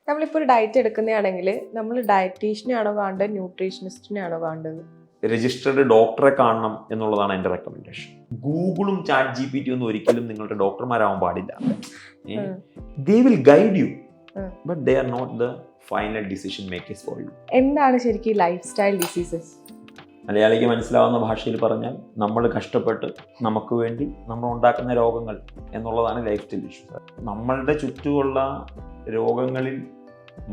നമ്മളിപ്പോൾ ഒരു ഡയറ്റ് എടുക്കുന്നതാണെങ്കിൽ നമ്മൾ ഡയറ്റീഷ്യനെയാണോ കാണേണ്ടത്, ന്യൂട്രീഷനിസ്റ്റിനെയാണോ കാണേണ്ടത്? രജിസ്റ്റർഡ് ഡോക്ടറെ കാണണം എന്നുള്ളതാണ് എൻ്റെ റെക്കമെൻഡേഷൻ. ഗൂഗിളും ചാറ്റ് GPT ഒന്നും ഒരിക്കലും നിങ്ങളുടെ ഡോക്ടർമാരാവാൻ പാടില്ല. They will guide you, but they are not the final decision makers for you. എന്താണ് ശരിക്കും ലൈഫ് സ്റ്റൈൽ ഡിസീസസ്? മലയാളിക്ക് മനസ്സിലാവുന്ന ഭാഷയിൽ പറഞ്ഞാൽ നമ്മൾ കഷ്ടപ്പെട്ട് നമുക്ക് വേണ്ടി നമ്മൾ ഉണ്ടാക്കുന്ന രോഗങ്ങൾ എന്നുള്ളതാണ് ലൈഫ് സ്റ്റൈൽ ഇഷ്യൂ. നമ്മളുടെ ചുറ്റുമുള്ള രോഗങ്ങളിൽ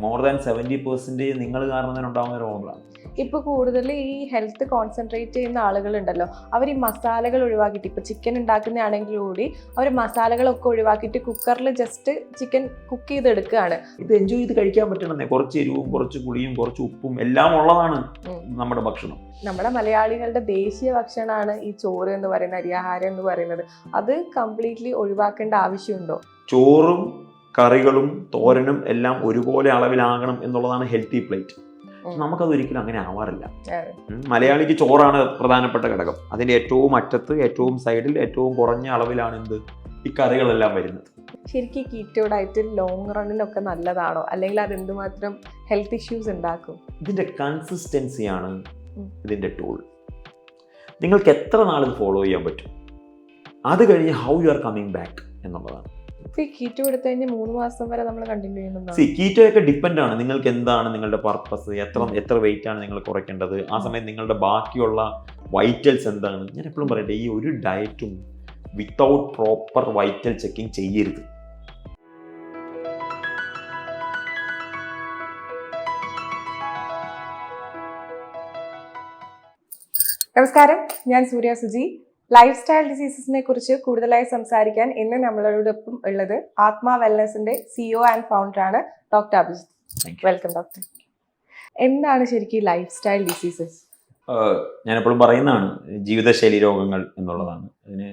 മോർ ദാൻ 70% നിങ്ങൾ കാരണം ഉണ്ടാകുന്ന രോഗങ്ങളാണ്. ഇപ്പോൾ കൂടുതൽ ഈ ഹെൽത്ത് കോൺസെൻട്രേറ്റ് ചെയ്യുന്ന ആളുകളുണ്ടല്ലോ, അവർ ഈ മസാലകൾ ഒഴിവാക്കിയിട്ട്, ഇപ്പോൾ ചിക്കൻ ഉണ്ടാക്കുന്നതാണെങ്കിൽ കൂടി അവർ മസാലകളൊക്കെ ഒഴിവാക്കിയിട്ട് കുക്കറിൽ ജസ്റ്റ് ചിക്കൻ കുക്ക് ചെയ്തെടുക്കുകയാണ്. ഇത് എൻജോയ് ചെയ്ത് കഴിക്കാൻ പറ്റണമെന്നേ. കുറച്ച് എരിവും കുറച്ച് പുളിയും കുറച്ച് ഉപ്പും എല്ലാം ഉള്ളതാണ് നമ്മുടെ ഭക്ഷണം. നമ്മുടെ മലയാളികളുടെ ദേശീയ ഭക്ഷണമാണ് ഈ ചോറ് എന്ന് പറയുന്ന, അരിയാഹാരം എന്ന് പറയുന്നത്. അത് കംപ്ലീറ്റ്ലി ഒഴിവാക്കേണ്ട ആവശ്യമുണ്ടോ? ചോറും കറികളും തോരനും എല്ലാം ഒരുപോലെ അളവിലാകണം എന്നുള്ളതാണ് ഹെൽത്തി പ്ലേറ്റ്. നമുക്കത് ഒരിക്കലും അങ്ങനെ ആവാറില്ല. മലയാളിക്ക് ചോറാണ് പ്രധാനപ്പെട്ട ഘടകം. അതിൻ്റെ ഏറ്റവും അറ്റത്ത്, ഏറ്റവും സൈഡിൽ, ഏറ്റവും കുറഞ്ഞ അളവിലാണ് ഈ കറികളെല്ലാം വരുന്നത്. ശരിക്കും കീറ്റോ ഡയറ്റ് ലോങ് റണ്ണിനൊക്കെ നല്ലതാണോ, അല്ലെങ്കിൽ അത് എന്തുമാത്രം ഹെൽത്ത് ഇഷ്യൂസ് ഉണ്ടാക്കും? ഇതിൻ്റെ കൺസിസ്റ്റൻസിയാണ് ഇതിൻ്റെ ടൂൾ. നിങ്ങൾക്ക് എത്ര നാൾ ഇത് ഫോളോ ചെയ്യാൻ പറ്റും, അത് കഴിഞ്ഞ് how you are coming back എന്നുള്ളതാണ്. കീറ്റോ എടുത്തു കഴിഞ്ഞാൽ 3 മാസം വരെ നമ്മൾ കണ്ടിന്യൂ ചെയ്യുന്നത്. കീറ്റോ ഒക്കെ ഡിപ്പെൻഡ് ആണ്. നിങ്ങൾക്ക് എന്താണ് നിങ്ങളുടെ പർപ്പസ്, എത്ര വെയിറ്റ് ആണ് നിങ്ങൾ കുറയ്ക്കേണ്ടത്, ആ സമയം നിങ്ങളുടെ ബാക്കിയുള്ള വൈറ്റൽസ് എന്താണ്. ഞാൻ എപ്പോഴും പറയട്ടെ, ഈ ഒരു ഡയറ്റും വിത്തൗട്ട് പ്രോപ്പർ വൈറ്റൽ ചെക്കിങ് ചെയ്യരുത്. നമസ്കാരം, ഞാൻ സൂര്യ സുജി. ലൈഫ് സ്റ്റൈൽ ഡിസീസസിനെ കുറിച്ച് കൂടുതലായി സംസാരിക്കാൻ ഇന്ന് നമ്മളോടൊപ്പം ഉള്ളത് ആത്മാ വെൽനസിന്റെ CEO ആൻഡ് ഫൗണ്ടറാണ് ഡോക്ടർ അഭിജിത്ത്. Welcome doctor. എന്താണ് ശരിക്കും ലൈഫ് സ്റ്റൈൽ ഡിസീസസ്? ഞാൻ എപ്പോഴും പറയുന്നതാണ് ജീവിതശൈലി രോഗങ്ങൾ എന്നുള്ളതാണ്. അതിന്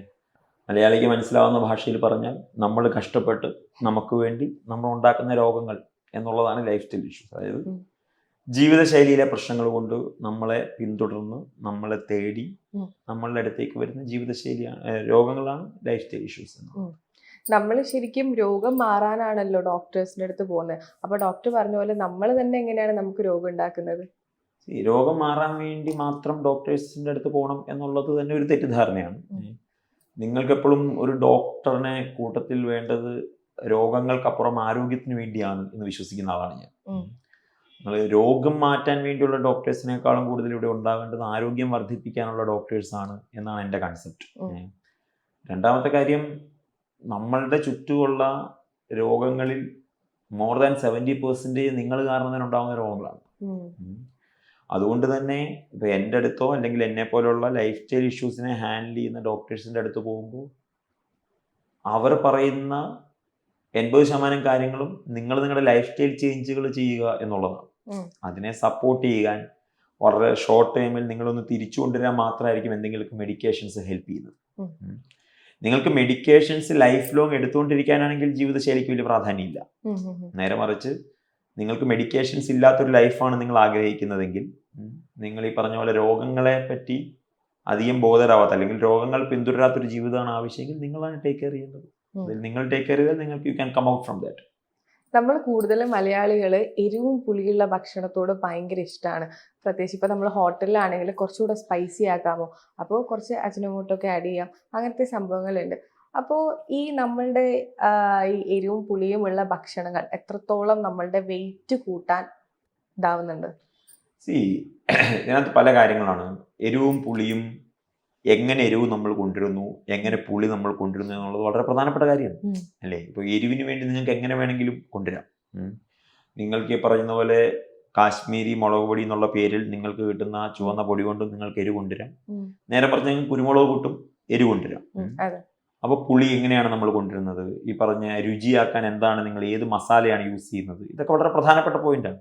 മലയാളിക്ക് മനസ്സിലാവുന്ന ഭാഷയിൽ പറഞ്ഞാൽ നമ്മൾ കഷ്ടപ്പെട്ട് നമുക്ക് വേണ്ടി നമ്മൾ ഉണ്ടാക്കുന്ന രോഗങ്ങൾ എന്നുള്ളതാണ് ലൈഫ് സ്റ്റൈൽ ഇഷ്യൂസ്. അതായത് ജീവിതശൈലിയിലെ പ്രശ്നങ്ങൾ കൊണ്ട് നമ്മളെ പിന്തുടർന്ന് നമ്മളെ തേടി നമ്മളുടെ അടുത്തേക്ക് വരുന്ന ജീവിതശൈലിയാണ് രോഗങ്ങളാണ് ലൈഫ് സ്റ്റൈൽ ഇഷ്യൂസ്. നമ്മൾ ശരിക്കും രോഗം മാറാനാണല്ലോ ഡോക്ടേഴ്സിൻ്റെ അടുത്ത് പോകുന്നത്. അപ്പോൾ ഡോക്ടർ പറഞ്ഞ പോലെ നമ്മൾ തന്നെ എങ്ങനെയാണ് നമുക്ക് രോഗം ഉണ്ടാക്കുന്നത്? രോഗം മാറാൻ വേണ്ടി മാത്രം ഡോക്ടേഴ്സിൻ്റെ അടുത്ത് പോകണം എന്നുള്ളത് തന്നെ ഒരു തെറ്റിദ്ധാരണയാണ്. നിങ്ങൾക്കെപ്പോഴും ഒരു ഡോക്ടറിനെ കൂട്ടത്തിൽ വേണ്ടത് രോഗങ്ങൾക്കപ്പുറം ആരോഗ്യത്തിന് വേണ്ടിയാണ് എന്ന് വിശ്വസിക്കുന്ന ആളാണ് ഞാൻ. നിങ്ങൾ രോഗം മാറ്റാൻ വേണ്ടിയുള്ള ഡോക്ടേഴ്സിനേക്കാളും കൂടുതൽ ഇവിടെ ഉണ്ടാകേണ്ടത് ആരോഗ്യം വർദ്ധിപ്പിക്കാനുള്ള ഡോക്ടേഴ്സാണ് എന്നാണ് എൻ്റെ കൺസെപ്റ്റ്. രണ്ടാമത്തെ കാര്യം, നമ്മളുടെ ചുറ്റുമുള്ള രോഗങ്ങളിൽ മോർ ദാൻ 70% നിങ്ങൾ കാരണം ഉണ്ടാകുന്ന രോഗങ്ങളാണ്. അതുകൊണ്ട് തന്നെ ഇപ്പം എൻ്റെ അടുത്തോ അല്ലെങ്കിൽ എന്നെ പോലുള്ള ലൈഫ് സ്റ്റൈൽ ഇഷ്യൂസിനെ ഹാൻഡിൽ ചെയ്യുന്ന ഡോക്ടേഴ്സിൻ്റെ അടുത്ത് പോകുമ്പോൾ അവർ പറയുന്ന 80% കാര്യങ്ങളും നിങ്ങൾ നിങ്ങളുടെ ലൈഫ് സ്റ്റൈൽ ചേഞ്ചുകൾ ചെയ്യുക എന്നുള്ളതാണ്. അതിനെ സപ്പോർട്ട് ചെയ്യാൻ വളരെ ഷോർട്ട് ടൈമിൽ നിങ്ങളൊന്ന് തിരിച്ചു കൊണ്ടുവരാൻ മാത്രമായിരിക്കും എന്തെങ്കിലും മെഡിക്കേഷൻസ് ഹെൽപ്പ് ചെയ്യുന്നത്. നിങ്ങൾക്ക് മെഡിക്കേഷൻസ് ലൈഫ് ലോങ് എടുത്തുകൊണ്ടിരിക്കാനാണെങ്കിൽ ജീവിതശൈലിക്ക് വലിയ പ്രാധാന്യമില്ല. നേരെ മറിച്ച് നിങ്ങൾക്ക് മെഡിക്കേഷൻസ് ഇല്ലാത്തൊരു ലൈഫാണ് നിങ്ങൾ ആഗ്രഹിക്കുന്നതെങ്കിൽ, നിങ്ങൾ ഈ പറഞ്ഞ പോലെ രോഗങ്ങളെ പറ്റി അധികം ബോധരാവാത്ത അല്ലെങ്കിൽ രോഗങ്ങൾ പിന്തുടരാത്തൊരു ജീവിതമാണ് ആവശ്യമെങ്കിൽ നിങ്ങളാണ് ടേക്ക് കെയർ ചെയ്യേണ്ടത്. നിങ്ങൾ ടേക്ക് കെയർ ചെയ്താൽ നിങ്ങൾക്ക് you can come out from that. നമ്മൾ കൂടുതലും മലയാളികൾ എരിവും പുളിയുള്ള ഭക്ഷണത്തോട് ഭയങ്കര ഇഷ്ടമാണ്. പ്രത്യേകിച്ച് ഇപ്പോൾ നമ്മൾ ഹോട്ടലിലാണെങ്കിൽ കുറച്ചുകൂടെ സ്പൈസി ആക്കാമോ, അപ്പോൾ കുറച്ച് അജിനോമോട്ടൊക്കെ ആഡ് ചെയ്യാം, അങ്ങനത്തെ സംഭവങ്ങളുണ്ട്. അപ്പോൾ ഈ നമ്മളുടെ ഈ എരിവും പുളിയും ഉള്ള ഭക്ഷണങ്ങൾ എത്രത്തോളം നമ്മളുടെ വെയിറ്റ് കൂട്ടാൻ ഇതാവുന്നുണ്ട്? ഇതിനകത്ത് പല കാര്യങ്ങളാണ്. എരിവും പുളിയും, എങ്ങനെ എരിവ് നമ്മൾ കൊണ്ടുവരുന്നു, എങ്ങനെ പുളി നമ്മൾ കൊണ്ടുവരുന്നു എന്നുള്ളത് വളരെ പ്രധാനപ്പെട്ട കാര്യമാണ് അല്ലേ. ഇപ്പോൾ എരിവിന് വേണ്ടി നിങ്ങൾക്ക് എങ്ങനെ വേണമെങ്കിലും കൊണ്ടുവരാം. നിങ്ങൾക്ക് പറയുന്ന പോലെ കാശ്മീരി മുളക് പൊടി എന്നുള്ള പേരിൽ നിങ്ങൾക്ക് കിട്ടുന്ന ചുവന്ന പൊടി കൊണ്ടും നിങ്ങൾക്ക് എരിവ് കൊണ്ടുവരാം. നേരെ പറഞ്ഞാൽ കുരുമുളക് കൂട്ടും എരിവ് കൊണ്ടുവരാം. അപ്പോൾ പുളി എങ്ങനെയാണ് നമ്മൾ കൊണ്ടുവരുന്നത്, ഈ പറഞ്ഞ രുചിയാക്കാൻ എന്താണ് നിങ്ങൾ ഏത് മസാലയാണ് യൂസ് ചെയ്യുന്നത്, ഇതൊക്കെ വളരെ പ്രധാനപ്പെട്ട പോയിന്റാണ്.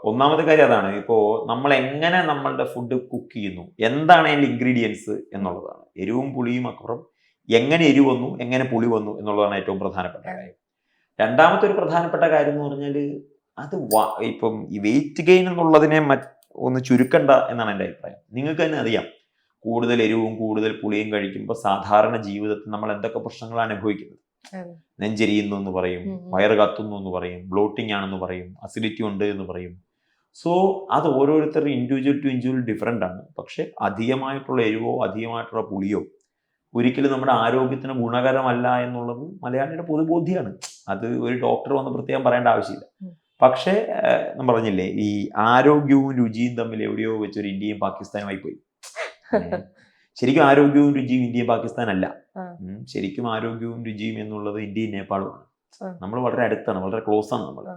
ഒന്നാമത്തെ കാര്യം അതാണ്. ഇപ്പോൾ നമ്മൾ എങ്ങനെ നമ്മളുടെ ഫുഡ് കുക്ക് ചെയ്യുന്നു, എന്താണ് അതിൻ്റെ ഇൻഗ്രീഡിയൻസ് എന്നുള്ളതാണ്. എരിവും പുളിയും അപ്പുറം എങ്ങനെ എരിവ് വന്നു, എങ്ങനെ പുളി വന്നു എന്നുള്ളതാണ് ഏറ്റവും പ്രധാനപ്പെട്ട കാര്യം. രണ്ടാമത്തെ ഒരു പ്രധാനപ്പെട്ട കാര്യം എന്ന് പറഞ്ഞാൽ അത് ഇപ്പം ഈ വെയിറ്റ് ഗെയിൻ എന്നുള്ളതിനെ ഒന്ന് ചുരുക്കണ്ട എന്നാണ് എൻ്റെ അഭിപ്രായം. നിങ്ങൾക്ക് തന്നെ അറിയാം, കൂടുതൽ എരിവും കൂടുതൽ പുളിയും കഴിക്കുമ്പോൾ സാധാരണ ജീവിതത്തിൽ നമ്മൾ എന്തൊക്കെ പ്രശ്നങ്ങളാണ് അനുഭവിക്കുന്നത്. അതെ. നെഞ്ചെരിയുന്നു എന്ന് പറയും, ഉം, ഉം. വയറ് കത്തുന്നു എന്ന് പറയും, ബ്ലോട്ടിംഗ് ആണെന്ന് പറയും, അസിഡിറ്റി ഉണ്ട് എന്ന് പറയും. സോ അത് ഓരോരുത്തരുടെ ഇൻഡിവിജ്വൽ ടു ഇൻഡിവിജ്വൽ ഡിഫറെൻ്റ് ആണ്. പക്ഷെ അധികമായിട്ടുള്ള എരിവോ അധികമായിട്ടുള്ള പുളിയോ ഒരിക്കലും നമ്മുടെ ആരോഗ്യത്തിന് ഗുണകരമല്ല എന്നുള്ളത് മലയാളിയുടെ പൊതുബോധ്യമാണ്. അത് ഒരു ഡോക്ടർ വന്ന് പ്രത്യേകം പറയേണ്ട ആവശ്യമില്ല. ഉം. പക്ഷേ ഞാൻ പറഞ്ഞില്ലേ, ഈ ആരോഗ്യവും രുചിയും തമ്മിൽ എവിടെയോ വെച്ചൊരു ഇന്ത്യയും പാകിസ്ഥാനുമായി പോയി. ശരിക്കും ആരോഗ്യവും രുചിയും ഇന്ത്യയും പാകിസ്ഥാനല്ല. ആ. ശരിക്കും ആരോഗ്യവും രുചിയും എന്നുള്ളത് ഇന്ത്യയും നേപ്പാളുമാണ്. ആ. നമ്മൾ വളരെ അടുത്താണ്, വളരെ ക്ലോസ് ആണ് നമ്മൾ. ആ.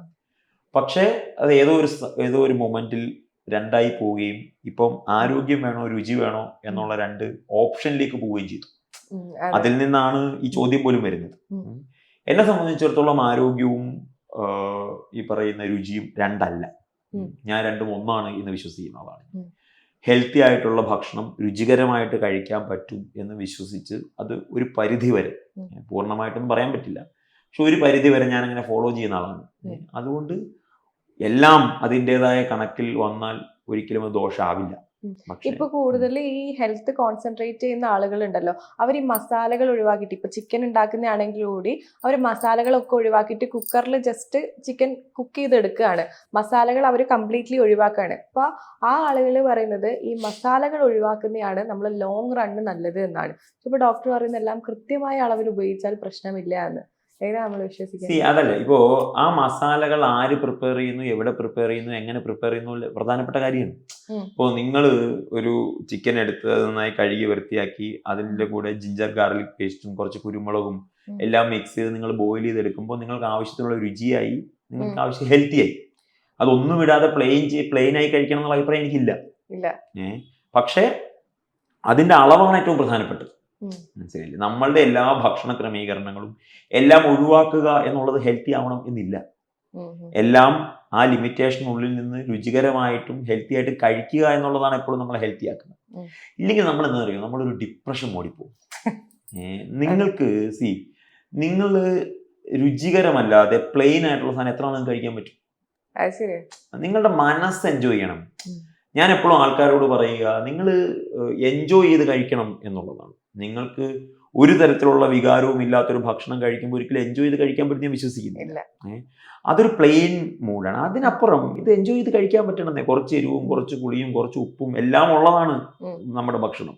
പക്ഷേ അത് ഏതോ ഒരു മൊമെന്റിൽ രണ്ടായി പോവുകയും ഇപ്പം ആരോഗ്യം വേണോ രുചി വേണോ എന്നുള്ള രണ്ട് ഓപ്ഷനിലേക്ക് പോവുകയും ചെയ്തു. അതെ. അതിൽ നിന്നാണ് ഈ ചോദ്യം പോലും വരുന്നത്. എന്നെ സംബന്ധിച്ചിടത്തോളം ആരോഗ്യവും ഈ പറയുന്ന രുചിയും രണ്ടല്ല. ഞാൻ രണ്ടും ഒന്നാണ് എന്ന് വിശ്വസിക്കുന്നതാണ്. ഹെൽത്തി ആയിട്ടുള്ള ഭക്ഷണം രുചികരമായിട്ട് കഴിക്കാൻ പറ്റും എന്ന് വിശ്വസിച്ച് അത് ഒരു പരിധി വരെ, പൂർണ്ണമായിട്ടൊന്നും പറയാൻ പറ്റില്ല, പക്ഷെ ഒരു പരിധി വരെ ഞാൻ അങ്ങനെ ഫോളോ ചെയ്യുന്ന ആളാണ്. അതുകൊണ്ട് എല്ലാം അതിൻ്റെതായ കണക്കിൽ വന്നാൽ ഒരിക്കലും അത് ദോഷമാവില്ല. ഇപ്പൊ കൂടുതൽ ഈ ഹെൽത്ത് കോൺസെൻട്രേറ്റ് ചെയ്യുന്ന ആളുകളുണ്ടല്ലോ, അവർ ഈ മസാലകൾ ഒഴിവാക്കിയിട്ട്, ഇപ്പൊ ചിക്കൻ ഉണ്ടാക്കുന്നതാണെങ്കിൽ കൂടി അവർ മസാലകളൊക്കെ ഒഴിവാക്കിയിട്ട് കുക്കറിൽ ജസ്റ്റ് ചിക്കൻ കുക്ക് ചെയ്തെടുക്കുകയാണ്. മസാലകൾ അവർ കംപ്ലീറ്റ്ലി ഒഴിവാക്കുകയാണ്. അപ്പൊ ആ ആളുകൾ പറയുന്നത് ഈ മസാലകൾ ഒഴിവാക്കുന്നതാണ് നമ്മൾ ലോങ് റണ്ണ് നല്ലത് എന്നാണ്. ഇപ്പൊ ഡോക്ടർ പറയുന്ന എല്ലാം കൃത്യമായ അളവിൽ ഉപയോഗിച്ചാൽ പ്രശ്നമില്ല എന്ന്. ഏതാ നമ്മൾ വിശ്വസിക്കുന്നത്? അതല്ല, ഇപ്പോ ആ മസാലകൾ ആര് പ്രിപ്പയർ ചെയ്യുന്നു, എവിടെ പ്രിപ്പയർ ചെയ്യുന്നു, എങ്ങനെ പ്രിപ്പയർ ചെയ്യുന്നു പ്രധാനപ്പെട്ട കാര്യമാണ്. ഇപ്പോൾ നിങ്ങൾ ഒരു ചിക്കൻ എടുത്ത് നന്നായി കഴുകി വൃത്തിയാക്കി അതിൻ്റെ കൂടെ ജിഞ്ചർ ഗാർലിക് പേസ്റ്റും കുറച്ച് കുരുമുളകും എല്ലാം മിക്സ് ചെയ്ത് നിങ്ങൾ ബോയിൽ ചെയ്തെടുക്കുമ്പോൾ നിങ്ങൾക്ക് ആവശ്യത്തിനുള്ള രുചിയായി, നിങ്ങൾക്ക് ആവശ്യം ഹെൽത്തിയായി. അതൊന്നും വിടാതെ പ്ലെയിൻ ആയി കഴിക്കണം എന്നുള്ള അഭിപ്രായം എനിക്കില്ല. പക്ഷേ അതിൻ്റെ അളവാണ് ഏറ്റവും പ്രധാനപ്പെട്ടത്. മനസ്സിലായില്ലേ? നമ്മളുടെ എല്ലാ ഭക്ഷണ ക്രമീകരണങ്ങളും എല്ലാം ഒഴിവാക്കുക എന്നുള്ളത് ഹെൽത്തി ആവണം എന്നില്ല. എല്ലാം ആ ലിമിറ്റേഷനുള്ളിൽ നിന്ന് രുചികരമായിട്ടും ഹെൽത്തി ആയിട്ട് കഴിക്കുക എന്നുള്ളതാണ് എപ്പോഴും നമ്മളെ ഹെൽത്തി ആക്കുന്നത്. ഇല്ലെങ്കിൽ നമ്മൾ എന്താ പറയുക, നമ്മളൊരു ഡിപ്രഷൻ ഓടിപ്പോകും. നിങ്ങൾക്ക് നിങ്ങൾ രുചികരമല്ലാതെ പ്ലെയിൻ ആയിട്ടുള്ള സാധനം എത്ര നിങ്ങൾക്ക് കഴിക്കാൻ പറ്റും? നിങ്ങളുടെ മനസ്സ് എൻജോയ് ചെയ്യണം. ഞാൻ എപ്പോഴും ആൾക്കാരോട് പറയുക, നിങ്ങൾ എൻജോയ് ചെയ്ത് കഴിക്കണം എന്നുള്ളതാണ്. നിങ്ങൾക്ക് ഒരു തരത്തിലുള്ള വികാരവും ഇല്ലാത്തൊരു ഭക്ഷണം കഴിക്കുമ്പോൾ ഒരിക്കലും എൻജോയ് ചെയ്ത് കഴിക്കാൻ പറ്റും ഞാൻ വിശ്വസിക്കുന്നില്ല. അതൊരു പ്ലെയിൻ മൂഡാണ്. അതിനപ്പുറം ഇത് എൻജോയ് ചെയ്ത് കഴിക്കാൻ പറ്റണമെന്നേ. കുറച്ച് എരിവും കുറച്ച് പുളിയും കുറച്ച് ഉപ്പും എല്ലാം ഉള്ളതാണ് നമ്മുടെ ഭക്ഷണം.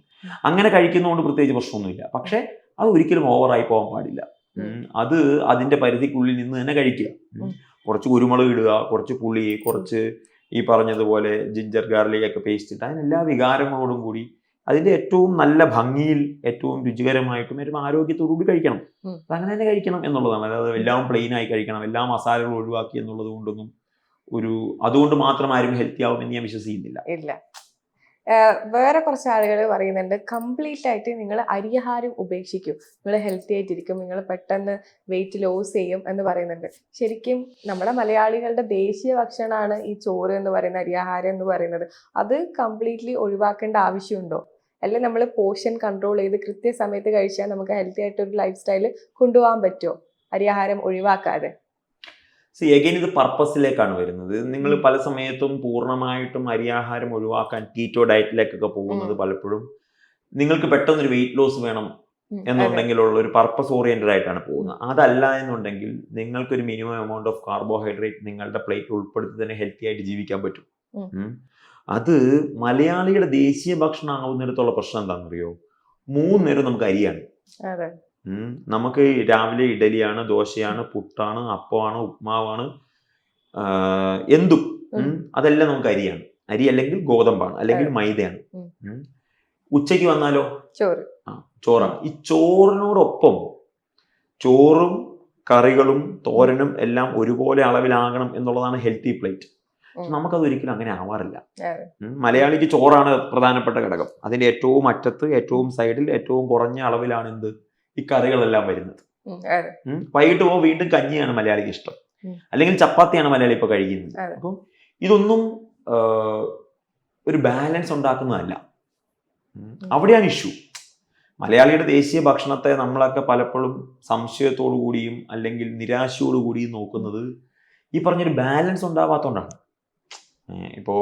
അങ്ങനെ കഴിക്കുന്നതുകൊണ്ട് പ്രത്യേകിച്ച് പ്രശ്നമൊന്നുമില്ല. പക്ഷെ അത് ഒരിക്കലും ഓവറായി പോകാൻ പാടില്ല. അത് അതിൻ്റെ പരിധിക്കുള്ളിൽ നിന്ന് തന്നെ കഴിക്കുക. കുറച്ച് കുരുമുളക് ഇടുക, കുറച്ച് പുളി, കുറച്ച് ഈ പറഞ്ഞതുപോലെ ജിഞ്ചർ ഗാർലിക് ഒക്കെ പേസ്റ്റ് ഇട്ട് അതിനെല്ലാ വികാരങ്ങളോടും കൂടി അതിൻ്റെ ഏറ്റവും നല്ല ഭംഗിയിൽ ഏറ്റവും രുചികരമായിട്ടും ഏറ്റവും ആരോഗ്യത്തോടുകൂടി കഴിക്കണം. അങ്ങനെ തന്നെ കഴിക്കണം എന്നുള്ളതാണ്. അതായത് എല്ലാം പ്ലെയിൻ ആയി കഴിക്കണം, എല്ലാ മസാലകളും ഒഴിവാക്കി എന്നുള്ളത് കൊണ്ടൊന്നും അതുകൊണ്ട് മാത്രം ആരും ഹെൽത്തി ആവുമെന്ന് ഞാൻ വിശ്വസിക്കുന്നില്ല. ഇല്ല. വേറെ കുറച്ച് ആളുകൾ പറയുന്നുണ്ട്, കംപ്ലീറ്റ് ആയിട്ട് നിങ്ങൾ അരിയാഹാരം ഉപേക്ഷിക്കും, നിങ്ങൾ ഹെൽത്തി ആയിട്ടിരിക്കും, നിങ്ങൾ പെട്ടെന്ന് വെയിറ്റ് ലോസ് ചെയ്യും എന്ന് പറയുന്നുണ്ട്. ശരിക്കും നമ്മുടെ മലയാളികളുടെ ദേശീയ ഭക്ഷണമാണ് ഈ ചോറ് എന്ന് പറയുന്ന അരിയാഹാരം എന്ന് പറയുന്നത്. അത് കംപ്ലീറ്റ്ലി ഒഴിവാക്കേണ്ട ആവശ്യമുണ്ടോ? അല്ലെങ്കിൽ നമ്മൾ പോർഷൻ കൺട്രോൾ ചെയ്ത് കൃത്യസമയത്ത് കഴിച്ചാൽ നമുക്ക് ഹെൽത്തി ആയിട്ടൊരു ലൈഫ് സ്റ്റൈൽ കൊണ്ടുപോകാൻ പറ്റുമോ അരിയാഹാരം ഒഴിവാക്കാതെ? എഗൈൻ ഇത് പർപ്പസിലേക്കാണ് വരുന്നത്. നിങ്ങൾ പല സമയത്തും പൂർണ്ണമായിട്ടും അരിയാഹാരം ഒഴിവാക്കാൻ കീറ്റോ ഡയറ്റിലേക്കൊക്കെ പോകുന്നത് പലപ്പോഴും നിങ്ങൾക്ക് പെട്ടെന്നൊരു വെയിറ്റ് ലോസ് വേണം എന്നുണ്ടെങ്കിലുള്ള ഒരു പർപ്പസ് ഓറിയന്റഡ് ആയിട്ടാണ് പോകുന്നത്. അതല്ല എന്നുണ്ടെങ്കിൽ നിങ്ങൾക്കൊരു മിനിമം എമൗണ്ട് ഓഫ് കാർബോഹൈഡ്രേറ്റ് നിങ്ങളുടെ പ്ലേറ്റ് ഉൾപ്പെടുത്തി തന്നെ ഹെൽത്തി ആയിട്ട് ജീവിക്കാൻ പറ്റും. അത് മലയാളിയുടെ ദേശീയ ഭക്ഷണം ആവുന്നിടത്തുള്ള പ്രശ്നം എന്താണെന്നറിയോ? 3 നേരം നമുക്ക് അരിയാണ്. നമുക്ക് രാവിലെ ഇഡലിയാണ്, ദോശയാണ്, പുട്ടാണ്, അപ്പമാണ്, ഉപ്മാവാണ്, എന്തും അതെല്ലാം നമുക്ക് അരിയാണ്. അരി അല്ലെങ്കിൽ ഗോതമ്പാണ് അല്ലെങ്കിൽ മൈദയാണ്. ഉച്ചയ്ക്ക് വന്നാലോ ചോറാണ്. ഈ ചോറിനോടൊപ്പം ചോറും കറികളും തോരനും എല്ലാം ഒരുപോലെ അളവിലാകണം എന്നുള്ളതാണ് ഹെൽത്തി പ്ലേറ്റ്. നമുക്കത് ഒരിക്കലും അങ്ങനെ ആവാറില്ല. മലയാളിക്ക് ചോറാണ് പ്രധാനപ്പെട്ട ഘടകം. അതിന്റെ ഏറ്റവും അറ്റത്ത്, ഏറ്റവും സൈഡിൽ, ഏറ്റവും കുറഞ്ഞ അളവിലാണ് എന്ത് ഈ കറികളെല്ലാം വരുന്നത്. വൈകിട്ട് പോകുമ്പോൾ വീണ്ടും കഞ്ഞിയാണ് മലയാളിക്ക് ഇഷ്ടം, അല്ലെങ്കിൽ ചപ്പാത്തിയാണ് മലയാളി ഇപ്പൊ കഴിക്കുന്നത്. അപ്പം ഇതൊന്നും ഒരു ബാലൻസ് ഉണ്ടാക്കുന്നതല്ല. അവിടെയാണ് ഇഷ്യൂ. മലയാളിയുടെ ദേശീയ ഭക്ഷണത്തെ നമ്മളൊക്കെ പലപ്പോഴും സംശയത്തോടു കൂടിയും അല്ലെങ്കിൽ നിരാശയോടു കൂടിയും നോക്കുന്നത് ഈ പറഞ്ഞൊരു ബാലൻസ് ഉണ്ടാവാത്തതുകൊണ്ടാണ്. ഇപ്പോൾ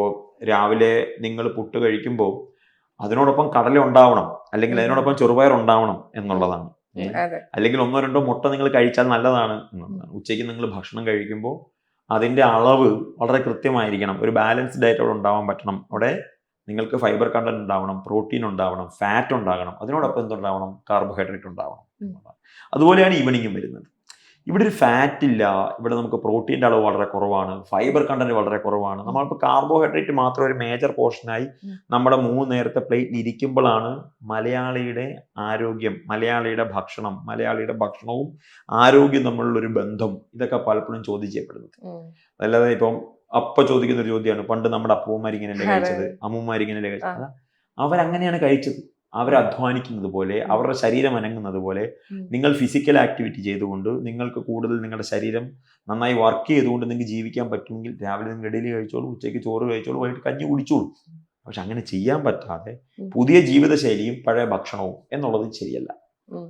രാവിലെ നിങ്ങൾ പുട്ട് കഴിക്കുമ്പോൾ അതിനോടൊപ്പം കടല ഉണ്ടാവണം, അല്ലെങ്കിൽ അതിനോടൊപ്പം ചെറുപയർ ഉണ്ടാവണം എന്നുള്ളതാണ്. അതെ. അല്ലെങ്കിൽ 1-2 മുട്ട നിങ്ങൾ കഴിച്ചാൽ നല്ലതാണ് എന്നുള്ളതാണ്. ഉച്ചയ്ക്ക് നിങ്ങൾ ഭക്ഷണം കഴിക്കുമ്പോൾ അതിൻ്റെ അളവ് വളരെ കൃത്യമായിരിക്കണം. ഒരു ബാലൻസ്ഡ് ഡയറ്റ് അവിടെ ഉണ്ടാവാൻ പറ്റണം. അവിടെ നിങ്ങൾക്ക് ഫൈബർ കണ്ടന്റ് ഉണ്ടാവണം, പ്രോട്ടീൻ ഉണ്ടാവണം, ഫാറ്റ് ഉണ്ടാകണം, അതിനോടൊപ്പം എന്തുണ്ടാവണം, കാർബോഹൈഡ്രേറ്റ് ഉണ്ടാവണം. അതുപോലെയാണ് ഈവനിങ്ങും വരുന്നത്. ഇവിടെ ഒരു ഫാറ്റ് ഇല്ല, ഇവിടെ നമുക്ക് പ്രോട്ടീൻ്റെ അളവ് വളരെ കുറവാണ്, ഫൈബർ കണ്ടന്റ് വളരെ കുറവാണ്. നമ്മളിപ്പോൾ കാർബോഹൈഡ്രേറ്റ് മാത്രം ഒരു മേജർ പോർഷനായി നമ്മുടെ 3 നേരത്തെ പ്ലേറ്റിൽ ഇരിക്കുമ്പോഴാണ് മലയാളിയുടെ ആരോഗ്യം, മലയാളിയുടെ ഭക്ഷണം, മലയാളിയുടെ ഭക്ഷണവും ആരോഗ്യം തമ്മിലുള്ളൊരു ബന്ധം ഇതൊക്കെ പലപ്പോഴും ചോദ്യം ചെയ്യപ്പെടുന്നത്. അല്ലാതെ ഇപ്പം ചോദിക്കുന്ന ഒരു ചോദ്യമാണ്, പണ്ട് നമ്മുടെ അപ്പൂമ്മമാരിങ്ങനെയല്ലേ കഴിച്ചത്, അമ്മൂമ്മമാരിങ്ങനെയല്ലേ കഴിച്ചത്. അവരങ്ങനെയാണ് കഴിച്ചത്. അവർ അധ്വാനിക്കുന്നത് പോലെ, അവരുടെ ശരീരം അനങ്ങുന്നത് പോലെ നിങ്ങൾ ഫിസിക്കൽ ആക്ടിവിറ്റി ചെയ്തുകൊണ്ട്, നിങ്ങൾക്ക് കൂടുതൽ നിങ്ങളുടെ ശരീരം നന്നായി വർക്ക് ചെയ്തുകൊണ്ട് നിങ്ങൾക്ക് ജീവിക്കാൻ പറ്റുമെങ്കിൽ രാവിലെ നിങ്ങൾ ഇഡലി കഴിച്ചോളൂ, ഉച്ചയ്ക്ക് ചോറ് കഴിച്ചോളൂ, വൈകിട്ട് കഞ്ഞി കുടിച്ചോളൂ. പക്ഷെ അങ്ങനെ ചെയ്യാൻ പറ്റാതെ പുതിയ ജീവിതശൈലിയും പഴയ ഭക്ഷണവും എന്നുള്ളത് ശരിയല്ല.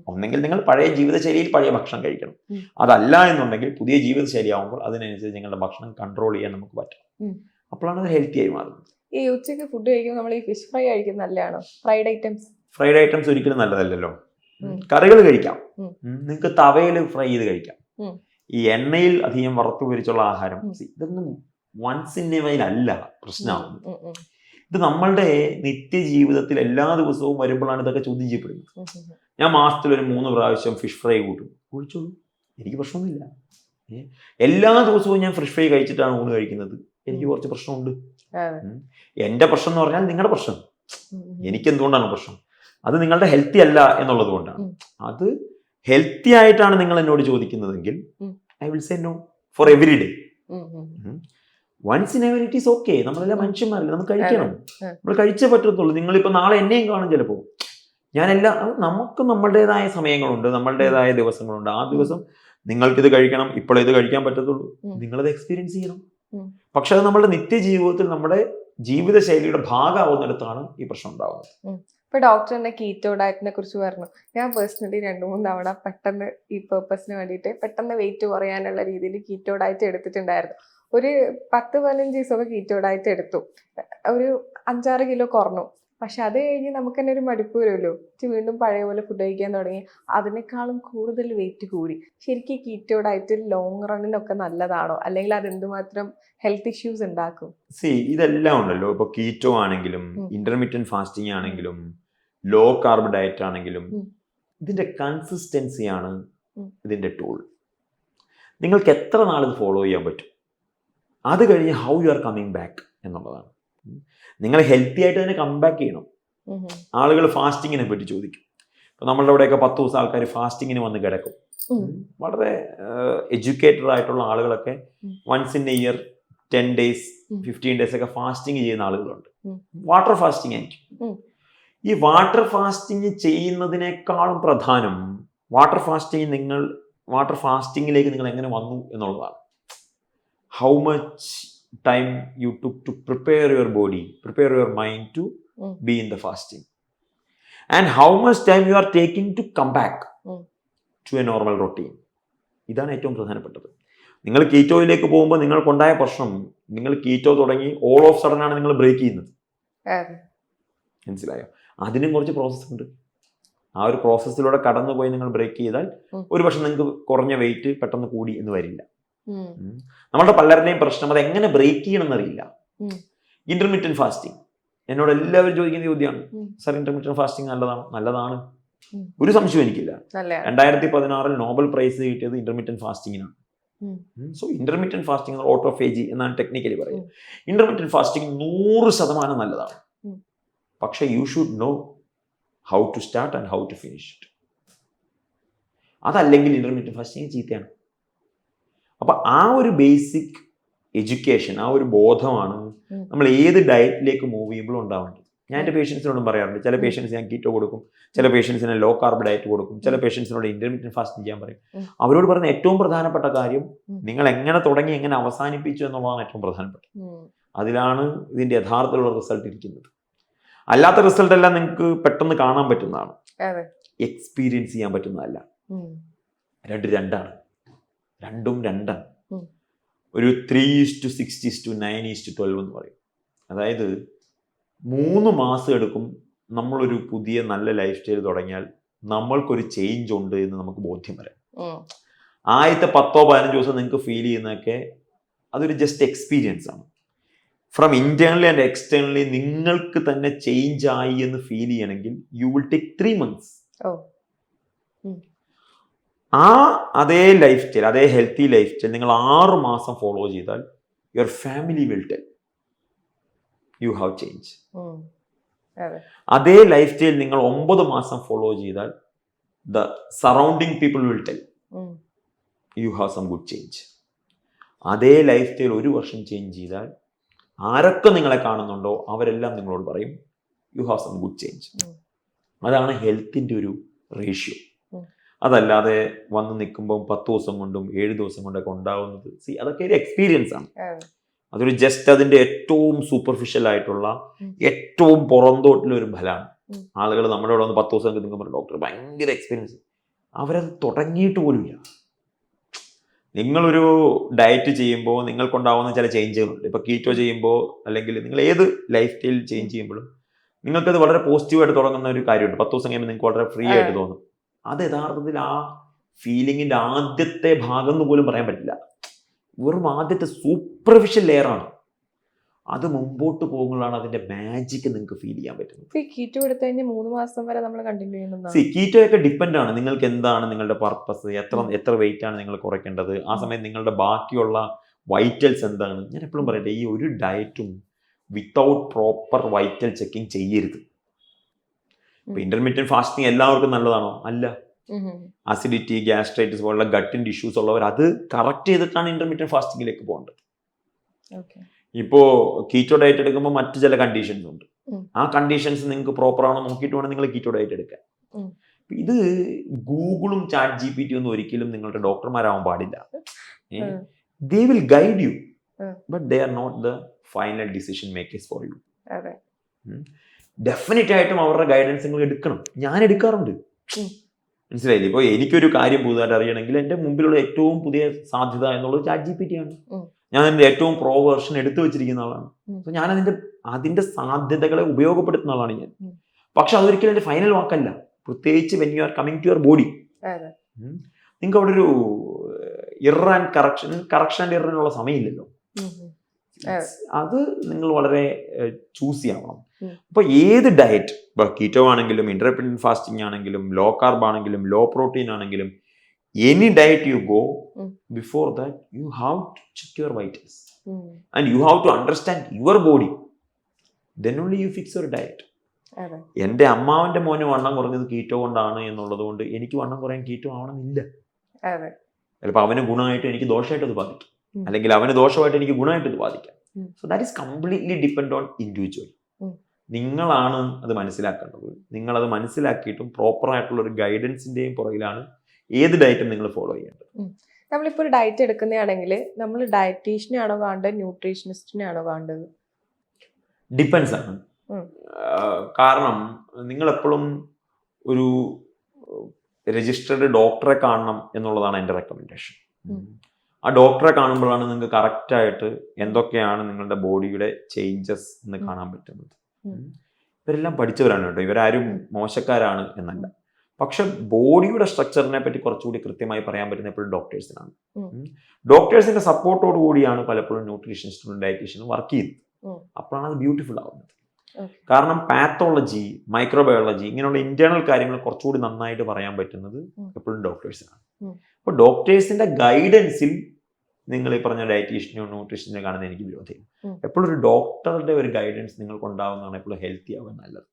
ഒന്നെങ്കിൽ നിങ്ങൾ പഴയ ജീവിതശൈലിയിൽ പഴയ ഭക്ഷണം കഴിക്കണം. അതല്ല എന്നുണ്ടെങ്കിൽ പുതിയ ജീവിതശൈലി ആകുമ്പോൾ അതിനനുസരിച്ച് നിങ്ങളുടെ ഭക്ഷണം കൺട്രോൾ ചെയ്യാൻ നമുക്ക് പറ്റും. അപ്പോഴാണ് അത് ഹെൽത്തി ആയി മാറുന്നത്. ഈ ഉച്ചയ്ക്ക് ഫുഡ് കഴിക്കുമ്പോൾ നമ്മൾ ഈ ഫിഷ് ഫ്രൈ കഴിക്കുന്നത് നല്ലതാണോ? ഫ്രൈഡ് ഐറ്റംസ് ഒരിക്കലും നല്ലതല്ലല്ലോ. കറികൾ കഴിക്കാം, നിങ്ങൾക്ക് തവയിൽ ഫ്രൈ ചെയ്ത് കഴിക്കാം. ഈ എണ്ണയിൽ അധികം വറുത്തു പൊരിച്ചുള്ള ആഹാരം ഇതൊന്നും വൺസ് ഇൻ എ വൈൽ അല്ല പ്രശ്നമാകുന്നത്. ഇത് നമ്മളുടെ നിത്യജീവിതത്തിൽ എല്ലാ ദിവസവും വരുമ്പോഴാണ് ഇതൊക്കെ ചോദ്യം ചെയ്യപ്പെടുന്നത്. ഞാൻ മാസത്തിൽ ഒരു 3 പ്രാവശ്യം ഫിഷ് ഫ്രൈ കുഴിച്ചോളൂ, എനിക്ക് പ്രശ്നമൊന്നുമില്ല. എല്ലാ ദിവസവും ഞാൻ ഫിഷ് ഫ്രൈ കഴിച്ചിട്ടാണ് ഊണ് കഴിക്കുന്നത്, എനിക്ക് കുറച്ച് പ്രശ്നമുണ്ട്. എൻ്റെ പ്രശ്നം എന്ന് പറഞ്ഞാൽ നിങ്ങളുടെ പ്രശ്നം. എനിക്ക് എന്തുകൊണ്ടാണ് പ്രശ്നം? അത് നിങ്ങളുടെ ഹെൽത്തി അല്ല എന്നുള്ളത് കൊണ്ടാണ്. അത് ഹെൽത്തി ആയിട്ടാണ് നിങ്ങൾ എന്നോട് ചോദിക്കുന്നതെങ്കിൽ I will say no for every day. Once in ever it is okay. നമ്മളെല്ലാം മനുഷ്യന്മാരല്ലേ, നമുക്ക് കഴിക്കണം, നമ്മൾ കഴിച്ചേ പറ്റത്തുള്ളൂ. നിങ്ങളിപ്പോൾ നാളെ എന്നെയും കാണും ചിലപ്പോൾ. നമുക്ക് നമ്മളുടേതായ സമയങ്ങളുണ്ട്, നമ്മളുടേതായ ദിവസങ്ങളുണ്ട്. ആ ദിവസം നിങ്ങൾക്കിത് കഴിക്കണം, ഇപ്പോഴേ ഇത് കഴിക്കാൻ പറ്റത്തുള്ളൂ, നിങ്ങളത് എക്സ്പീരിയൻസ് ചെയ്യണം. പക്ഷെ അത് നമ്മുടെ നിത്യജീവിതത്തിൽ നമ്മുടെ ജീവിതശൈലിയുടെ ഭാഗമാവുന്നിടത്താണ് ഈ പ്രശ്നം ഉണ്ടാവുന്നത്. ഇപ്പൊ ഡോക്ടർ തന്നെ കീറ്റോ ഡയറ്റിനെ കുറിച്ച് പറഞ്ഞു. ഞാൻ പേഴ്സണലി 2-3 തവണ പെട്ടെന്ന് ഈ പേർപ്പസിന് വേണ്ടിയിട്ട് പെട്ടെന്ന് വെയിറ്റ് കുറയാനുള്ള രീതിയിൽ കീറ്റോ ഡയറ്റ് എടുത്തിട്ടുണ്ടായിരുന്നു. ഒരു 10-15 ദിവസമൊക്കെ കീറ്റോ ഡയറ്റ് എടുത്തു. ഒരു 5-6 കിലോ കുറഞ്ഞു. പക്ഷെ അത് കഴിഞ്ഞ് നമുക്ക് തന്നെ ഒരു മടുപ്പ് വരുമല്ലോ, വീണ്ടും പഴയ പോലെ ഫുഡ് കഴിക്കാൻ തുടങ്ങി. അതിനേക്കാളും കൂടുതൽ വെയിറ്റ് കൂടി. ശരിക്കും കീറ്റോ ഡയറ്റ് ലോങ് റണ്ണിനൊക്കെ നല്ലതാണോ, അല്ലെങ്കിൽ അത് എന്തുമാത്രം ഹെൽത്ത് ഇഷ്യൂസ് ഉണ്ടാക്കും? ഇതെല്ലാം ഉണ്ടല്ലോ. ഇപ്പൊ കീറ്റോ ആണെങ്കിലും ഇന്റർമീഡിയറ്റ് ഫാസ്റ്റിംഗ് ആണെങ്കിലും ലോ കാർബ് ഡയറ്റ് ആണെങ്കിലും ഇതിന്റെ കൺസിസ്റ്റൻസിയാണ് ഇതിന്റെ ടൂൾ. നിങ്ങൾക്ക് എത്ര നാൾ ഇത് ഫോളോ ചെയ്യാൻ പറ്റും, അത് കഴിഞ്ഞ് how you are coming back എന്നുള്ളതാണ്. നിങ്ങൾ ഹെൽത്തി ആയിട്ട് തന്നെ കം ബാക്ക് ചെയ്യണം. ആളുകൾ ഫാസ്റ്റിങ്ങിനെ പറ്റി ചോദിക്കും. ഇപ്പൊ നമ്മളുടെ അവിടെയൊക്കെ 10 ദിവസം ആൾക്കാർ ഫാസ്റ്റിങ്ങിന് വന്ന് കിടക്കും. വളരെ എഡ്യൂക്കേറ്റഡ് ആയിട്ടുള്ള ആളുകളൊക്കെ once in a year 10 days 15 days ഒക്കെ ഫാസ്റ്റിംഗ് ചെയ്യുന്ന ആളുകളുണ്ട്. വാട്ടർ ഫാസ്റ്റിംഗ് ആയിരിക്കും. ഈ വാട്ടർ ഫാസ്റ്റിംഗ് ചെയ്യുന്നതിനേക്കാളും പ്രധാനം വാട്ടർ ഫാസ്റ്റിംഗിലേക്ക് നിങ്ങൾ എങ്ങനെ വന്നു എന്നുള്ളതാണ്. How much time you took to prepare your body, prepare your mind to be in the fasting, and how much time you are taking to come back to a normal routine. ഇതാണ് ഏറ്റവും പ്രധാനപ്പെട്ടത്. നിങ്ങൾ കീറ്റോയിലേക്ക് പോകുമ്പോൾ നിങ്ങൾക്കുണ്ടായ പ്രശ്നം, നിങ്ങൾ keto തുടങ്ങി all of sudden ആണ് നിങ്ങൾ ബ്രേക്ക് ചെയ്യുന്നത്. മനസ്സിലായോ? അതിനും കുറച്ച് പ്രോസസ്സ് ഉണ്ട്. ആ ഒരു പ്രോസസ്സിലൂടെ കടന്നുപോയി നിങ്ങൾ ബ്രേക്ക് ചെയ്താൽ ഒരു പക്ഷെ നിങ്ങൾക്ക് കുറഞ്ഞ വെയിറ്റ് പെട്ടെന്ന് കൂടി എന്ന് വരില്ല. നമ്മളുടെ പലരുടെയും പ്രശ്നം അത് എങ്ങനെ ബ്രേക്ക് ചെയ്യണം എന്നറിയില്ല. ഇന്റർമീഡിയറ്റ് ഫാസ്റ്റിംഗ് എന്നോട് എല്ലാവരും ചോദിക്കുന്ന ചോദ്യമാണ്, സർ ഇന്റർമീഡിയറ്റ് ഫാസ്റ്റിംഗ് നല്ലതാണോ? നല്ലതാണ്, ഒരു സംശയം എനിക്കില്ല. 2016 നോബൽ പ്രൈസ് കിട്ടിയത് ഇന്റർമീഡിയറ്റ് ഫാസ്റ്റിങ്ങിനാണ്. സോ ഇന്റർമീഡിയറ്റ് ഫാസ്റ്റിംഗ് ഓട്ടോഫേജി എന്നാണ് ടെക്നിക്കലി പറയുന്നത്. ഇന്റർമീഡിയറ്റ് ഫാസ്റ്റിംഗ് 100% നല്ലതാണ്. പക്ഷേ you should know how to start and how to finish it. അതല്ലെങ്കിൽ ഇന്റർമീഡിയറ്റ് ഫാസ്റ്റിംഗ് ചീത്തയാണ്. അപ്പം ആ ഒരു ബേസിക് എഡ്യൂക്കേഷൻ, ആ ഒരു ബോധമാണ് നമ്മൾ ഏത് ഡയറ്റിലേക്ക് മൂവ് ചെയ്യുമ്പോഴും ഉണ്ടാവേണ്ടത്. ഞാൻ എൻ്റെ പേഷ്യൻസിനോടും പറയാറുണ്ട്. ചില പേഷ്യൻസ് ഞാൻ കീറ്റോ കൊടുക്കും, ചില പേഷ്യൻസിന് ലോ കാർബ് ഡയറ്റ് കൊടുക്കും, ചില പേഷ്യൻസിനോട് ഇന്റർമീഡിയറ്റ് ഫാസ്റ്റിംഗ് ചെയ്യാൻ പറയും. അവരോട് പറയുന്ന ഏറ്റവും പ്രധാനപ്പെട്ട കാര്യം നിങ്ങൾ എങ്ങനെ തുടങ്ങി എങ്ങനെ അവസാനിപ്പിച്ചു എന്നുള്ളതാണ് ഏറ്റവും പ്രധാനപ്പെട്ടത്. അതിലാണ് ഇതിൻ്റെ യഥാർത്ഥത്തിലുള്ള റിസൾട്ട് ഇരിക്കുന്നത്. അല്ലാത്ത റിസൾട്ട് എല്ലാം നിങ്ങൾക്ക് പെട്ടെന്ന് കാണാൻ പറ്റുന്നതാണ്, എക്സ്പീരിയൻസ് ചെയ്യാൻ പറ്റുന്നതല്ല. രണ്ടാണ്. ഒരു 3:60:9:12 എന്ന് പറയും. അതായത് 3 മാസം എടുക്കും നമ്മളൊരു പുതിയ നല്ല ലൈഫ് സ്റ്റൈൽ തുടങ്ങിയാൽ നമ്മൾക്കൊരു ചേഞ്ച് ഉണ്ട് എന്ന് നമുക്ക് ബോധ്യം വരാം. ആദ്യത്തെ 10-15 ദിവസം നിങ്ങൾക്ക് ഫീൽ ചെയ്യുന്നതൊക്കെ അതൊരു ജസ്റ്റ് എക്സ്പീരിയൻസ് ആണ്. ഫ്രം ഇന്റേണലി ആൻഡ് എക്സ്റ്റേണലി നിങ്ങൾക്ക് തന്നെ ചേഞ്ച് ആയി എന്ന് ഫീൽ ചെയ്യണമെങ്കിൽ യു വിൽ ടേക്ക് 3 months. ആ അതേ ലൈഫ് സ്റ്റൈൽ, അതേ ഹെൽത്തി ലൈഫ് സ്റ്റൈൽ നിങ്ങൾ 6 മാസം ഫോളോ ചെയ്താൽ your family will tell you have change. അതേ ലൈഫ് സ്റ്റൈൽ നിങ്ങൾ 9 മാസം ഫോളോ ചെയ്താൽ the surrounding people will tell you have some good change. അതേ ലൈഫ് സ്റ്റൈൽ 1 വർഷം ചേഞ്ച് ചെയ്താൽ ആരൊക്കെ നിങ്ങളെ കാണുന്നുണ്ടോ അവരെല്ലാം നിങ്ങളോട് പറയും you have some good change. അതാണ് ഹെൽത്തിൻ്റെ ഒരു റേഷ്യോ. അതല്ലാതെ വന്ന് നിൽക്കുമ്പോൾ 10 ദിവസം കൊണ്ടും 7 ദിവസം കൊണ്ടൊക്കെ ഉണ്ടാവുന്നത് അതൊക്കെ ഒരു എക്സ്പീരിയൻസ് ആണ്. അതൊരു ജസ്റ്റ് അതിൻ്റെ ഏറ്റവും സൂപ്പർഫിഷ്യൽ ആയിട്ടുള്ള ഏറ്റവും പുറന്തോട്ടിലൊരു ഫലമാണ്. ആളുകൾ നമ്മുടെ ഇവിടെ വന്ന് 10 ദിവസം നിൽക്കുമ്പോൾ ഡോക്ടർ ഭയങ്കര എക്സ്പീരിയൻസ്, അവരത് തുടങ്ങിയിട്ട് പോലുമില്ല. നിങ്ങളൊരു ഡയറ്റ് ചെയ്യുമ്പോൾ നിങ്ങൾക്കുണ്ടാവുന്ന ചില ചേഞ്ചുകളുണ്ട്. ഇപ്പോൾ കീറ്റോ ചെയ്യുമ്പോൾ അല്ലെങ്കിൽ നിങ്ങൾ ഏത് ലൈഫ് സ്റ്റൈൽ ചേഞ്ച് ചെയ്യുമ്പോഴും നിങ്ങൾക്കത് വളരെ പോസിറ്റീവായിട്ട് തുടങ്ങുന്ന ഒരു കാര്യമുണ്ട്. 10 ദിവസം കഴിയുമ്പോൾ നിങ്ങൾക്ക് വളരെ ഫ്രീ ആയിട്ട് തോന്നും. അത് യഥാർത്ഥത്തിൽ ആ ഫീലിങ്ങിൻ്റെ ആദ്യത്തെ ഭാഗം എന്ന് പോലും പറയാൻ പറ്റില്ല. വെറും ആദ്യത്തെ സൂപ്പർഫിഷ്യൽ ലെയറാണ്. അത് മുമ്പോട്ട് പോകുമ്പോഴാണ് അതിന്റെ മാജിക് നിങ്ങൾക്ക് ഫീൽ ചെയ്യാൻ പറ്റുന്നത്. കീറ്റോ എടുത്തു കഴിഞ്ഞാൽ 3 മാസം വരെ നമ്മൾ കണ്ടിന്യൂ ചെയ്യുന്നത്. കീറ്റോ ഒക്കെ ഡിപ്പെൻഡ് ആണ് നിങ്ങൾക്ക് എന്താണ് നിങ്ങളുടെ പർപ്പസ്, എത്ര വെയിറ്റ് ആണ് നിങ്ങൾ കുറയ്ക്കേണ്ടത്, ആ സമയം നിങ്ങളുടെ ബാക്കിയുള്ള വൈറ്റൽസ് എന്താണ്. ഞാൻ എപ്പോഴും പറയട്ടെ, ഈ ഒരു ഡയറ്റും വിത്തൗട്ട് പ്രോപ്പർ വൈറ്റൽ ചെക്കിങ് ചെയ്യരുത്. ഇപ്പൊ ഇന്റർമീഡിയറ്റ് ഫാസ്റ്റിംഗ് എല്ലാവർക്കും നല്ലതാണോ? അല്ല. അസിഡിറ്റി, ഗ്യാസ്ട്രൈറ്റിസ് പോലുള്ള ഗട്ടിൻ്റെ ഇഷ്യൂസ് ഉള്ളവർ അത് കറക്റ്റ് ചെയ്തിട്ടാണ് ഇന്റർമീഡിയറ്റ് ഫാസ്റ്റിംഗിലേക്ക് പോകേണ്ടത്. ഇപ്പോ കീറ്റോ ഡയറ്റ് എടുക്കുമ്പോൾ മറ്റു ചില കണ്ടീഷൻസ് ഉണ്ട്. ആ കണ്ടീഷൻസ് നിങ്ങൾക്ക് പ്രോപ്പർ ആണോ നോക്കിയിട്ട് വേണം നിങ്ങൾ കീറ്റോ ഡയറ്റ് എടുക്കാൻ. ഇത് ഗൂഗിളും ചാറ്റ് GPT ഒന്നും ഒരിക്കലും നിങ്ങളുടെ ഡോക്ടർമാരാവാൻ പാടില്ല. They will guide you, but they are not the final decision makers for you. Definite ആയിട്ടും അവരുടെ ഗൈഡൻസ് നിങ്ങൾ എടുക്കണം. ഞാൻ എടുക്കാറുണ്ട്. മനസ്സിലായില്ലേ? ഇപ്പോൾ എനിക്കൊരു കാര്യം പുതുതായിട്ട് അറിയണമെങ്കിൽ എൻ്റെ മുമ്പിലുള്ള ഏറ്റവും പുതിയ സാധ്യത എന്നുള്ളത് ചാറ്റ് GPT ആണ്. ഞാൻ അതിൻ്റെ ഏറ്റവും പ്രോ വേർഷൻ എടുത്തു വെച്ചിരിക്കുന്ന ആളാണ്. അപ്പോൾ ഞാൻ അതിൻ്റെ സാധ്യതകളെ ഉപയോഗപ്പെടുത്തുന്ന ആളാണ് ഞാൻ. പക്ഷെ അതൊരിക്കലും എൻ്റെ ഫൈനൽ വാക്കല്ല. പ്രത്യേകിച്ച് when you are coming to your body. നിങ്ങൾക്ക് അവിടെ ഒരു ഇറർ ആൻഡ് കറക്ഷൻ ആൻഡ് ഇററിനുള്ള സമയമില്ലല്ലോ. അത് നിങ്ങൾ വളരെ ചൂസ് ചെയ്യണം. അപ്പോൾ ഏത് ഡയറ്റ്, ഇപ്പോൾ കീറ്റോ ആണെങ്കിലും ഇന്റർമീഡിയറ്റ് ഫാസ്റ്റിംഗ് ആണെങ്കിലും ലോ കാർബ് ആണെങ്കിലും ലോ പ്രോട്ടീൻ ആണെങ്കിലും any diet you go, before that you have to check your vitals and you have to understand your body, then only you fix your diet. എൻ്റെ അമ്മാവന്റെ മോന് വണ്ണം കുറഞ്ഞത് keto കൊണ്ടാണ് എന്നുള്ളത് കൊണ്ട് എനിക്ക് വണ്ണം കുറയാൻ കീറ്റോ ആവണമെന്നില്ല. ചിലപ്പോൾ അവന് ഗുണമായിട്ട് എനിക്ക് ദോഷമായിട്ട് അത് ബാധിക്കും, അല്ലെങ്കിൽ അവന് ദോഷമായിട്ട് എനിക്ക് ഗുണമായിട്ട് ഇത് ബാധിക്കാം. So that is completely depend on individual. നിങ്ങളാണ് അത് മനസ്സിലാക്കേണ്ടത്. നിങ്ങളത് മനസ്സിലാക്കിയിട്ടും പ്രോപ്പറായിട്ടുള്ള ഒരു ഗൈഡൻസിൻ്റെയും പുറകിലാണ് ഏത് ഡയറ്റും നിങ്ങൾ ഫോളോ ചെയ്യേണ്ടത്. നമ്മളിപ്പോൾ ഒരു ഡയറ്റ് എടുക്കുന്നതാണെങ്കിൽ നമ്മൾ ഡയറ്റീഷ്യനെ ആണോ കാണേണ്ടത്, ന്യൂട്രീഷനിസ്റ്റിനെ ആണോ കാണേണ്ടത്? ഡിപ്പെൻസ് ആണ്. കാരണം നിങ്ങൾ എപ്പോഴും ഒരു രജിസ്റ്റേർഡ് ഡോക്ടറെ കാണണം എന്നുള്ളതാണ് എൻ്റെ റെക്കമെൻഡേഷൻ. ആ ഡോക്ടറെ കാണുമ്പോഴാണ് നിങ്ങൾക്ക് കറക്റ്റായിട്ട് എന്തൊക്കെയാണ് നിങ്ങളുടെ ബോഡിയുടെ ചേഞ്ചസ് എന്ന് കാണാൻ പറ്റുന്നത്. ഇവരെല്ലാം പഠിച്ചവരാണ് കേട്ടോ, ഇവരാരും മോശക്കാരാണ് എന്നല്ല. പക്ഷെ ബോഡിയുടെ സ്ട്രക്ചറിനെ പറ്റി കുറച്ചുകൂടി കൃത്യമായി പറയാൻ പറ്റുന്ന എപ്പോഴും ഡോക്ടേഴ്സിനാണ്. ഡോക്ടേഴ്സിന്റെ സപ്പോർട്ടോട് കൂടിയാണ് പലപ്പോഴും ന്യൂട്രീഷനിസ്റ്റും ഡയറ്റീഷ്യനും വർക്ക് ചെയ്യുന്നത്. അപ്പോഴാണ് അത് ബ്യൂട്ടിഫുൾ ആവുന്നത്. കാരണം പാത്തോളജി, മൈക്രോബയോളജി ഇങ്ങനെയുള്ള ഇന്റേണൽ കാര്യങ്ങൾ കുറച്ചുകൂടി നന്നായിട്ട് പറയാൻ പറ്റുന്നത് എപ്പോഴും ഡോക്ടേഴ്സിനാണ്. അപ്പോൾ ഡോക്ടേഴ്സിന്റെ ഗൈഡൻസിൽ നിങ്ങൾ ഈ പറഞ്ഞ ഡയറ്റീഷ്യനോ ന്യൂട്രീഷനോ കാണുന്ന എനിക്ക് വിരോധമില്ല. എപ്പോഴും ഒരു ഡോക്ടറുടെ ഒരു ഗൈഡൻസ് നിങ്ങൾക്ക് ഉണ്ടാവുന്നതാണ് എപ്പോഴും ഹെൽത്തി ആവാൻ നല്ലത്.